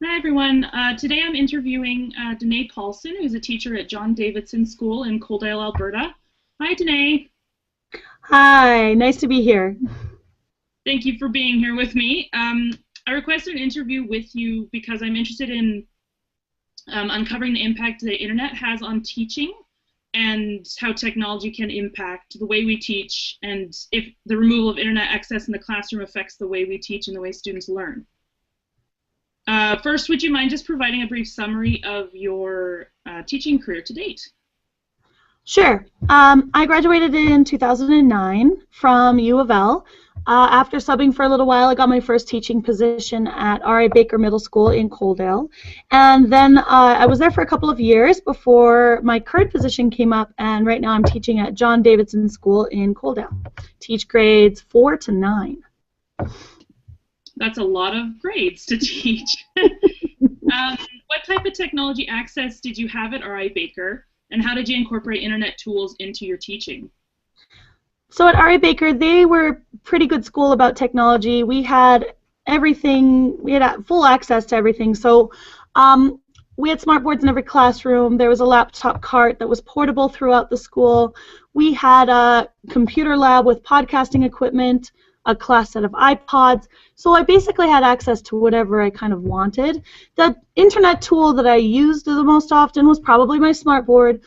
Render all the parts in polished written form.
Hi everyone. Today I'm interviewing Danae Paulson, who's a teacher at John Davidson School in Coaldale, Alberta. Hi Danae. Hi, nice to be here. Thank you for being here with me. I requested an interview with you because I'm interested in uncovering the impact the internet has on teaching and how technology can impact the way we teach and if the removal of internet access in the classroom affects the way we teach and the way students learn. First, would you mind just providing a brief summary of your teaching career to date? Sure. I graduated in 2009 from U of L. After subbing for a little while, I got my first teaching position at R.A. Baker Middle School in Coaldale. And then I was there for a couple of years before my current position came up, and right now I'm teaching at John Davidson School in Coaldale. Teach grades 4 to 9. That's a lot of grades to teach. What type of technology access did you have at R.I. Baker, and how did you incorporate internet tools into your teaching? So at R.A. Baker, they were a pretty good school about technology. We had everything, we had full access to everything. So we had smart boards in every classroom. There was a laptop cart that was portable throughout the school. We had a computer lab with podcasting equipment, a class set of iPods. So I basically had access to whatever I kind of wanted. The internet tool that I used the most often was probably my smartboard.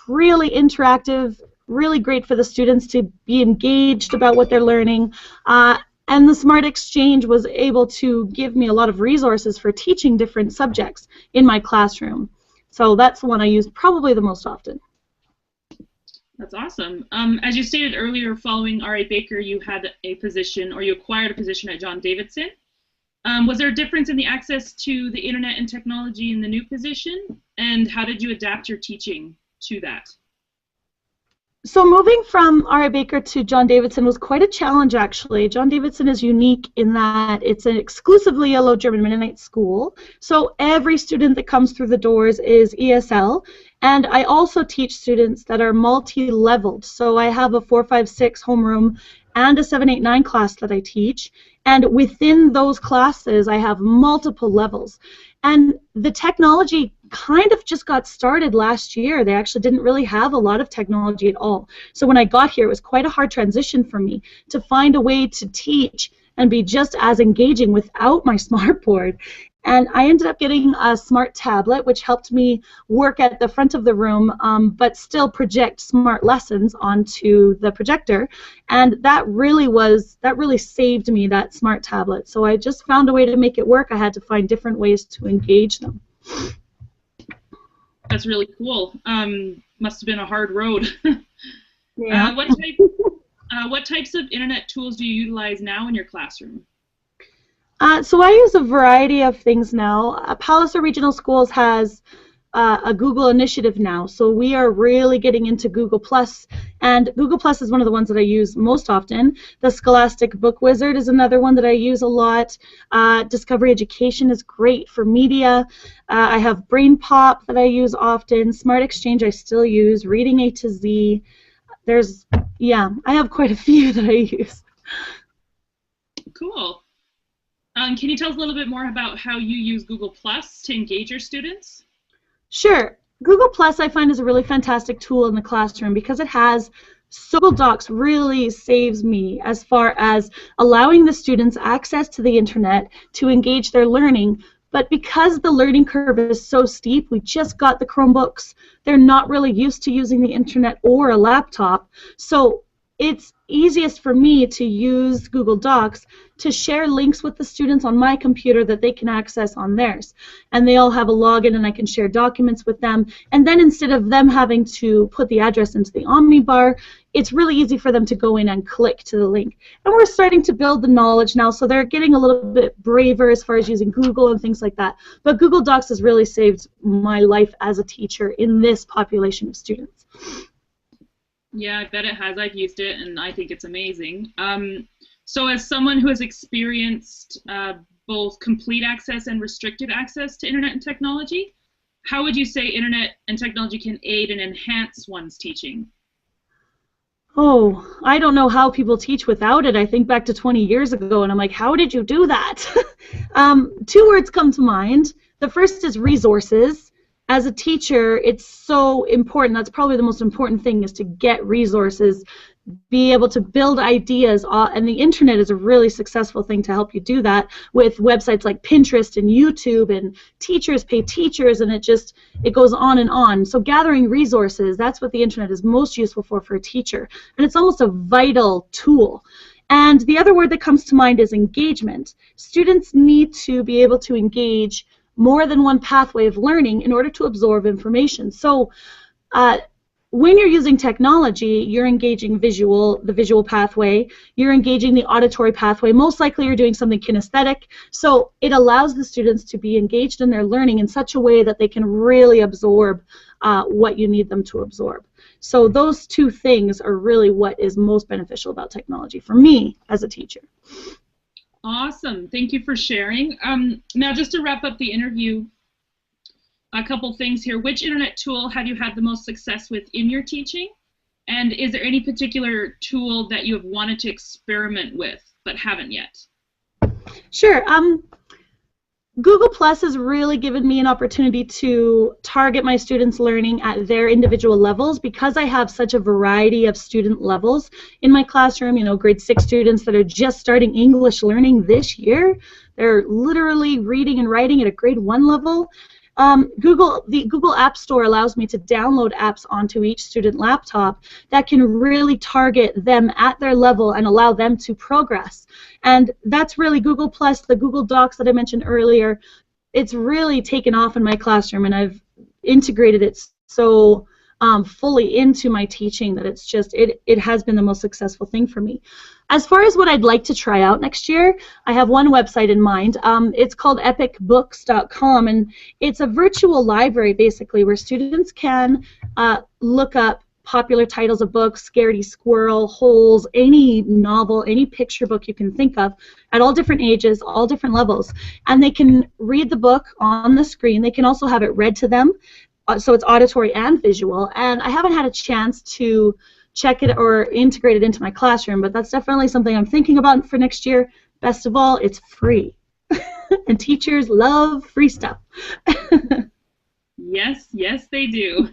Really interactive, really great for the students to be engaged about what they're learning. And the Smart Exchange was able to give me a lot of resources for teaching different subjects in my classroom. So that's the one I used probably the most often. That's awesome. As you stated earlier, following R.A. Baker, you had a position, or you acquired a position at John Davidson. Was there a difference in the access to the internet and technology in the new position? And how did you adapt your teaching to that? So moving from R.A. Baker to John Davidson was quite a challenge, actually. John Davidson is unique in that it's an exclusively a Low German Mennonite school. So every student that comes through the doors is ESL. And I also teach students that are multi-leveled. So I have a 4-5-6 homeroom and a 7-8-9 class that I teach. And within those classes, I have multiple levels. And the technology kind of just got started last year. They actually didn't really have a lot of technology at all. So when I got here, it was quite a hard transition for me to find a way to teach and be just as engaging without my smartboard. And I ended up getting a smart tablet, which helped me work at the front of the room, but still project smart lessons onto the projector. And that really saved me, that smart tablet. So I just found a way to make it work. I had to find different ways to engage them. That's really cool. Must have been a hard road. Yeah. What types of internet tools do you utilize now in your classroom? So I use a variety of things now. Palliser Regional Schools has a Google initiative now, so we are really getting into Google+, and Google+ is one of the ones that I use most often. The Scholastic Book Wizard is another one that I use a lot. Discovery Education is great for media. I have Brain Pop that I use often. Smart Exchange I still use. Reading A to Z. I have quite a few that I use. Cool. Can you tell us a little bit more about how you use Google Plus to engage your students? Sure. Google Plus I find is a really fantastic tool in the classroom because it has Google Docs really saves me as far as allowing the students access to the internet to engage their learning. But because the learning curve is so steep, we just got the Chromebooks. They're not really used to using the internet or a laptop. So it's easiest for me to use Google Docs to share links with the students on my computer that they can access on theirs. And they all have a login and I can share documents with them. And then instead of them having to put the address into the Omnibar, it's really easy for them to go in and click to the link. And we're starting to build the knowledge now, so they're getting a little bit braver as far as using Google and things like that. But Google Docs has really saved my life as a teacher in this population of students. Yeah, I bet it has. I've used it, and I think it's amazing. So as someone who has experienced both complete access and restricted access to internet and technology, how would you say internet and technology can aid and enhance one's teaching? Oh, I don't know how people teach without it. I think back to 20 years ago, and I'm like, how did you do that? Two words come to mind. The first is resources. As a teacher, it's so important. That's probably the most important thing, is to get resources, be able to build ideas, and the internet is a really successful thing to help you do that, with websites like Pinterest and YouTube, and teachers pay teachers, and it goes on and on. So gathering resources, that's what the internet is most useful for a teacher, and it's almost a vital tool. And the other word that comes to mind is engagement. Students need to be able to engage more than one pathway of learning in order to absorb information. So when you're using technology, you're engaging the visual pathway, you're engaging the auditory pathway, most likely you're doing something kinesthetic, so it allows the students to be engaged in their learning in such a way that they can really absorb what you need them to absorb. So those two things are really what is most beneficial about technology for me as a teacher. Awesome. Thank you for sharing. Now, just to wrap up the interview, a couple things here. Which internet tool have you had the most success with in your teaching? And is there any particular tool that you have wanted to experiment with but haven't yet? Sure. Google Plus has really given me an opportunity to target my students' learning at their individual levels, because I have such a variety of student levels in my classroom. You know, grade 6 students that are just starting English learning this year. They're literally reading and writing at a grade 1 level. The Google App Store allows me to download apps onto each student laptop that can really target them at their level and allow them to progress. And that's really Google Plus, the Google Docs that I mentioned earlier. It's really taken off in my classroom, and I've integrated it so fully into my teaching that it has been the most successful thing for me. As far as what I'd like to try out next year, I have one website in mind. It's called epicbooks.com, and it's a virtual library basically where students can look up popular titles of books, Scaredy Squirrel, Holes, any novel, any picture book you can think of, at all different ages, all different levels, and they can read the book on the screen. They can also have it read to them, so it's auditory and visual, and I haven't had a chance to check it or integrate it into my classroom, but that's definitely something I'm thinking about for next year. Best of all, it's free, and teachers love free stuff. Yes, yes, they do.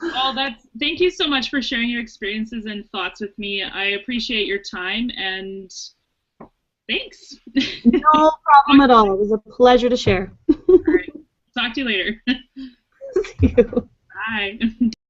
Well, thank you so much for sharing your experiences and thoughts with me. I appreciate your time, and thanks. No problem at all. It was a pleasure to share. All right. Talk to you later. See you. Bye.